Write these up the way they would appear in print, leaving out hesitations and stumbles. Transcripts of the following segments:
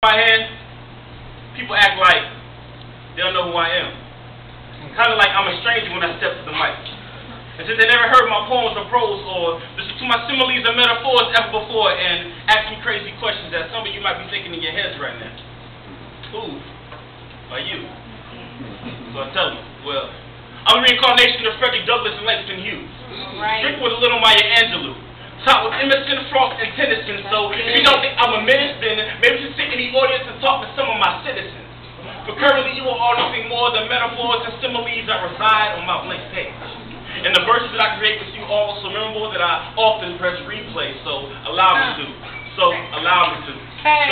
My hand, people act like they don't know who I am. Kind of like I'm a stranger when I step to the mic. And since they never heard my poems or prose or listened to my similes or metaphors ever before and ask me crazy questions that some of you might be thinking in your heads right now. Who are you? So I tell you, well, I'm the reincarnation of Frederick Douglass and Langston Hughes. Right. Drink with a little Maya Angelou. Taught with Emerson, Frost, and Tennyson. So if you don't think I'm a menace, then maybe you should sit in the audience and talk to some of my citizens. But currently you will all nothing more than metaphors and similes that reside on my blank page. And the verses that I create with you all so memorable that I often press replay. So allow me to. So allow me to.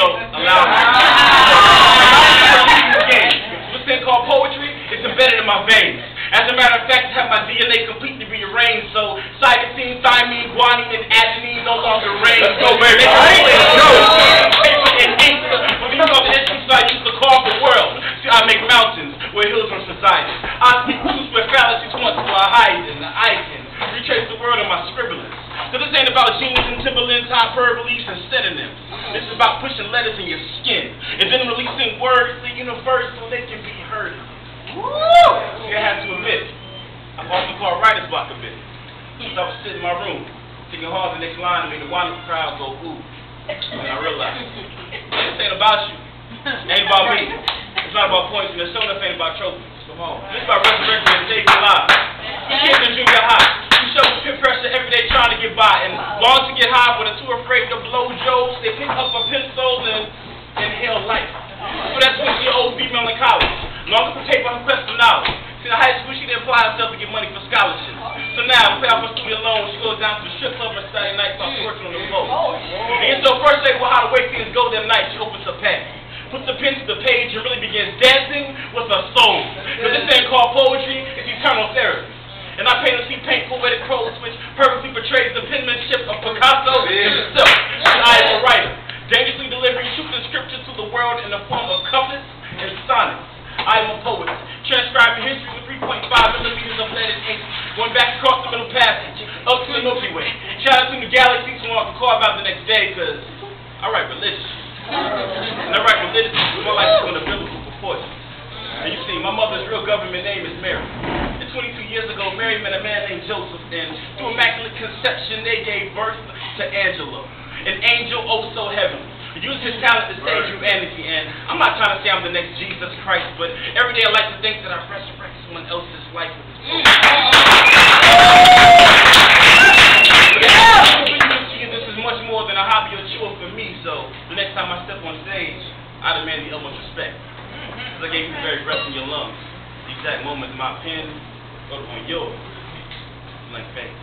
So allow me to. This thing called poetry is embedded in my veins. As a matter of fact, I have my DNA completely rearranged, so cytosine, thymine, guanine, and adenine no longer reign. So baby, paper and ink. When you know the instruments I used to carve the world. See, I make mountains where hills are subsided. I speak truths where fallacies once were hiding. I can retrace the world in my scribblings. So this ain't about jeans and Timberlands, hyperboles, and synonyms. This is about pushing letters in your skin and then releasing words to the universe so they can be heard. Woo! See, I have to admit, I've also called writer's block a bit. Since I was sitting in my room, thinking hard the next line to make the wonderful crowd go, ooh. And I realized, this ain't about you. It ain't about me. It's not about points, and the show enough ain't about trophies. Come on. This is about resurrecting and saving lives. Kids in junior high, who show peer pressure every day trying to get by, and long to get high, but are too afraid to blow jokes. They pick up a pencil and inhale life. So that's what your old female in college. Longer for paper and quest for knowledge. See, in high school, she didn't apply herself to get money for scholarships. So now, to pay off her student loan, she goes down to the strip club on Saturday night while working on the floor. And so first day, well, how the way things go that night, she opens her pack, puts the pen to the page, and really begins dancing with her soul. Because this thing called poetry is eternal therapy. And I paint paint poetic prose, which perfectly portrays the penmanship of Picasso himself. I am a writer, dangerously delivering truth and scripture to the world in the form of couplets and sonnets. I am a poet, transcribing history with 3.5 millimeters of lead and ink, going back across the middle passage, up to the Milky Way. Shout out to the galaxy so I can carve out the next day, because I write religious. And I write religious more like it's on the biblical proportions. And you see, my mother's real government name is Mary. And 22 years ago, Mary met a man named Joseph, and through immaculate conception, they gave birth to Angela, an angel oh so heavenly. Use his talent to save humanity, and I'm not trying to say I'm the next Jesus Christ, but every day I like to think that I resurrect someone else's life with his soul. This is much more than a hobby or chore for me, so the next time I step on stage, I demand the utmost respect. Because I gave you the very breath in your lungs, the exact moment my pen wrote on your blank page.